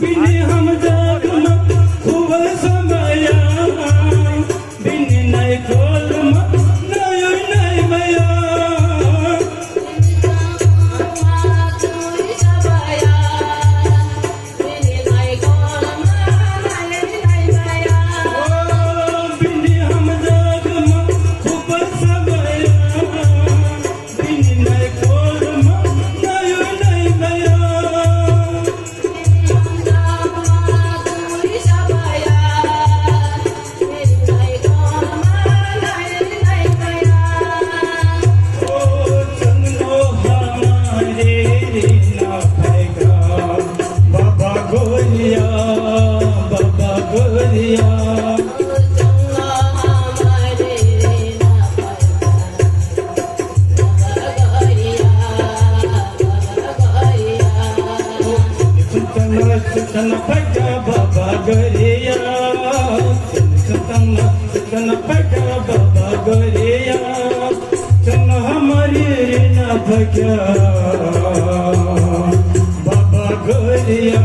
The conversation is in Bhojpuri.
बिन हम जाग में खूब समया बिन नहीं खोल में नहीं नहीं भया Sana paika baba गरिया sana paika baba गरिया sana हमारी ना भक्या baba गरिया